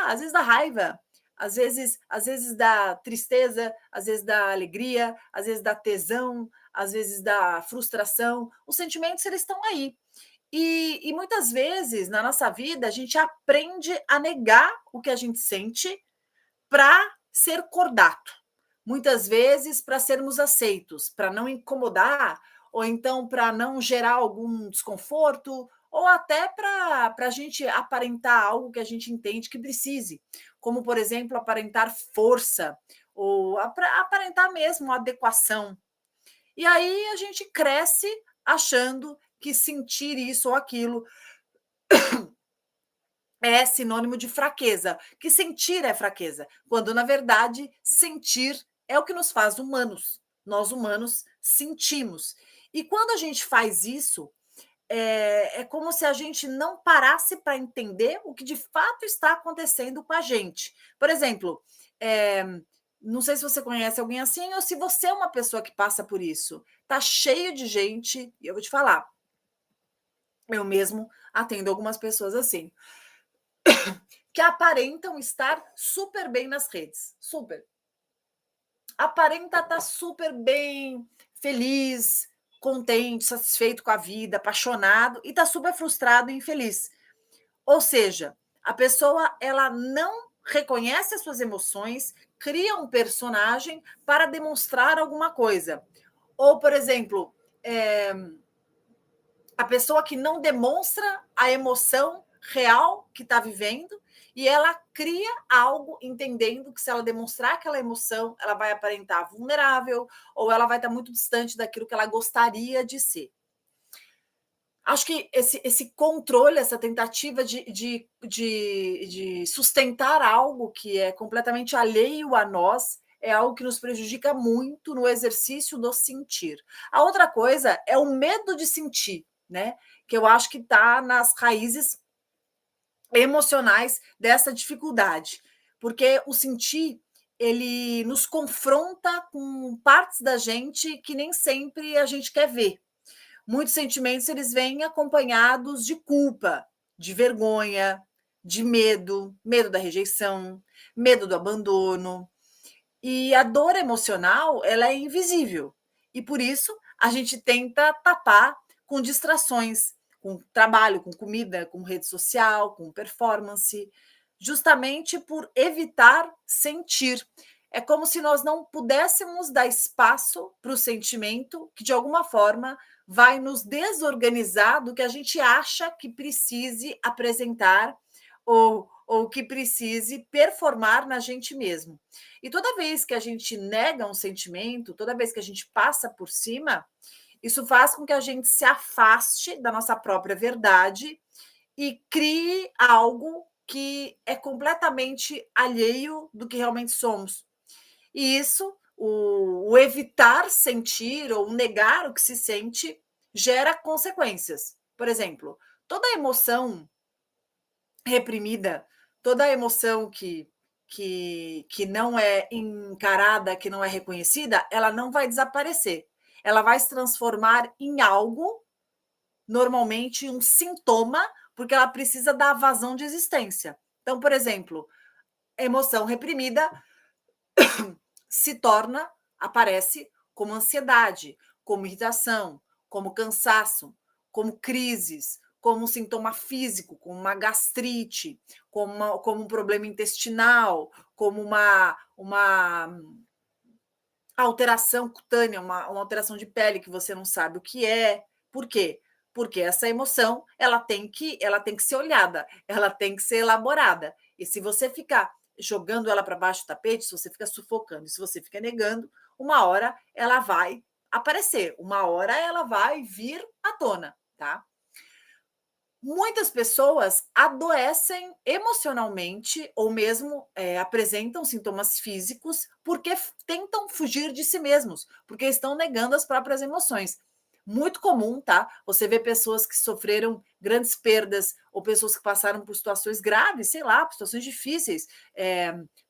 às vezes dá raiva, às vezes dá tristeza, às vezes dá alegria, às vezes dá tesão, às vezes dá frustração. Os sentimentos, eles estão aí. E muitas vezes na nossa vida a gente aprende a negar o que a gente sente para ser cordato. Muitas vezes para sermos aceitos, para não incomodar, ou então para não gerar algum desconforto, ou até para a gente aparentar algo que a gente entende que precise, como, por exemplo, aparentar força, ou aparentar mesmo adequação. E aí a gente cresce achando que sentir isso ou aquilo é sinônimo de fraqueza, que sentir é fraqueza, quando na verdade sentir é o que nos faz humanos. Nós humanos sentimos. E quando a gente faz isso, é como se a gente não parasse para entender o que de fato está acontecendo com a gente. Por exemplo, eh, não sei se você conhece alguém assim ou se você é uma pessoa que passa por isso. Tá cheio de gente, e eu vou te falar, eu mesmo atendo algumas pessoas assim, que aparentam estar super bem nas redes, super. Aparenta estar super bem, feliz, contente, satisfeito com a vida, apaixonado e está super frustrado e infeliz. Ou seja, a pessoa ela não reconhece as suas emoções, cria um personagem para demonstrar alguma coisa. Ou, por exemplo, eh, a pessoa que não demonstra a emoção real que está vivendo e ela cria algo entendendo que se ela demonstrar aquela emoção, ela vai aparentar vulnerável ou ela vai estar muito distante daquilo que ela gostaria de ser. Acho que esse controle, essa tentativa de sustentar algo que é completamente alheio a nós, é algo que nos prejudica muito no exercício do sentir. A outra coisa é o medo de sentir, né? Que eu acho que está nas raízes emocionais dessa dificuldade, porque o sentir ele nos confronta com partes da gente que nem sempre a gente quer ver. Muitos sentimentos eles vêm acompanhados de culpa, de vergonha, de medo, medo da rejeição, medo do abandono. E a dor emocional, ela é invisível. E por isso a gente tenta tapar com distrações, com trabalho, com comida, com rede social, com performance, justamente por evitar sentir. É como se nós não pudéssemos dar espaço para o sentimento que, de alguma forma, vai nos desorganizar do que a gente acha que precise apresentar ou que precise performar na gente mesmo. E toda vez que a gente nega um sentimento, toda vez que a gente passa por cima, isso faz com que a gente se afaste da nossa própria verdade e crie algo que é completamente alheio do que realmente somos. E isso, o evitar sentir ou negar o que se sente, gera consequências. Por exemplo, toda emoção reprimida, toda emoção que não é encarada, que não é reconhecida, ela não vai desaparecer. Ela vai se transformar em algo, normalmente um sintoma, porque ela precisa dar vazão de existência. Então, por exemplo, emoção reprimida se torna, aparece como ansiedade, como irritação, como cansaço, como crises, como um sintoma físico, como uma gastrite, como um problema intestinal, como uma alteração cutânea, uma alteração de pele que você não sabe o que é. Por quê? Porque essa emoção ela tem que ser olhada, ela tem que ser elaborada. E se você ficar jogando ela para baixo do tapete, se você fica sufocando, se você fica negando, uma hora ela vai aparecer, uma hora ela vai vir à tona, tá? Muitas pessoas adoecem emocionalmente ou mesmo apresentam sintomas físicos porque tentam fugir de si mesmos, porque estão negando as próprias emoções. Muito comum, tá? Você vê pessoas que sofreram grandes perdas ou pessoas que passaram por situações graves, sei lá, por situações difíceis.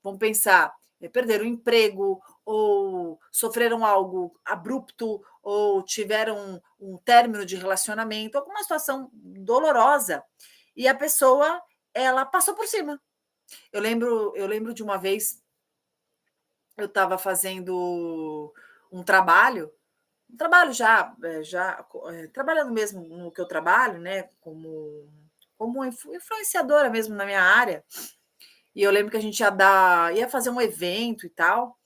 Vamos pensar, perderam o emprego ou sofreram algo abrupto ou tiveram um término de relacionamento, alguma situação dolorosa, e a pessoa ela passou por cima. Eu lembro de uma vez, eu estava fazendo um trabalho trabalhando mesmo no que eu trabalho, né, como influenciadora mesmo na minha área, e eu lembro que a gente ia fazer um evento e tal,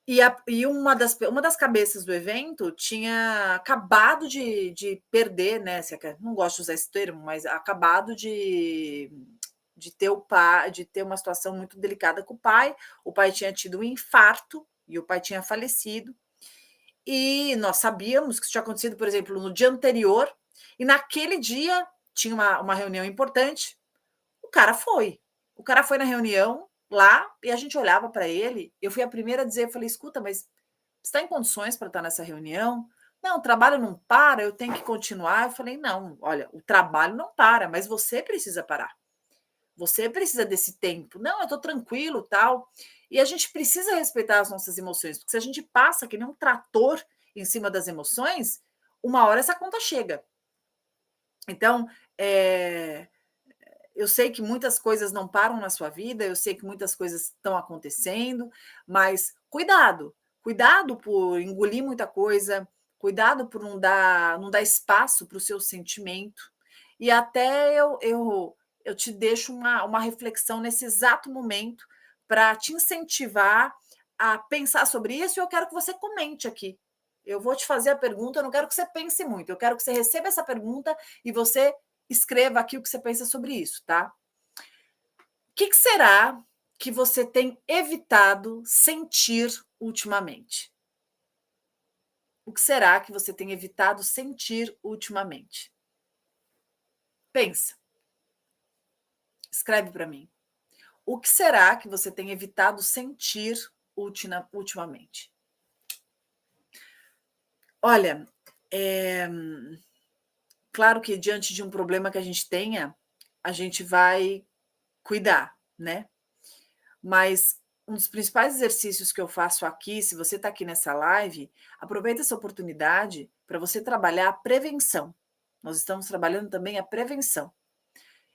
e uma das cabeças do evento tinha acabado de perder, né, se é que não gosto de usar esse termo, mas acabado de ter uma situação muito delicada com o pai tinha tido um infarto e o pai tinha falecido, e nós sabíamos que isso tinha acontecido, por exemplo, no dia anterior, e naquele dia tinha uma reunião importante, o cara foi. O cara foi na reunião lá e a gente olhava para ele, eu fui a primeira a dizer, eu falei: "Escuta, mas você está em condições para estar nessa reunião?". "Não, o trabalho não para, eu tenho que continuar". Eu falei: "Não, olha, o trabalho não para, mas você precisa parar. Você precisa desse tempo". "Não, eu estou tranquilo, tal". E a gente precisa respeitar as nossas emoções, porque se a gente passa que nem um trator em cima das emoções, uma hora essa conta chega. Então, eh, eu sei que muitas coisas não param na sua vida, eu sei que muitas coisas estão acontecendo, mas cuidado, cuidado por engolir muita coisa, cuidado por não dar espaço para o seu sentimento. E até eu te deixo uma reflexão nesse exato momento para te incentivar a pensar sobre isso, e eu quero que você comente aqui. Eu vou te fazer a pergunta, eu não quero que você pense muito, eu quero que você receba essa pergunta e você escreva aqui o que você pensa sobre isso, tá? Que será que você tem evitado sentir ultimamente? O que será que você tem evitado sentir ultimamente? Pensa, escreve para mim. O que será que você tem evitado sentir ultimamente? Olha, eh, claro que diante de um problema que a gente tenha, a gente vai cuidar, né? Mas um dos principais exercícios que eu faço aqui, se você está aqui nessa live, aproveita essa oportunidade para você trabalhar a prevenção. Nós estamos trabalhando também a prevenção.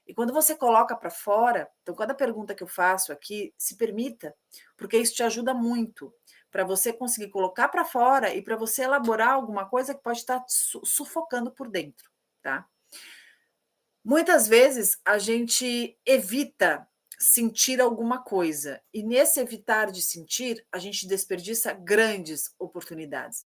E quando você coloca para fora, então cada pergunta que eu faço aqui, se permita, porque isso te ajuda muito para você conseguir colocar para fora e para você elaborar alguma coisa que pode estar te sufocando por dentro, tá? Muitas vezes a gente evita sentir alguma coisa, e nesse evitar de sentir, a gente desperdiça grandes oportunidades.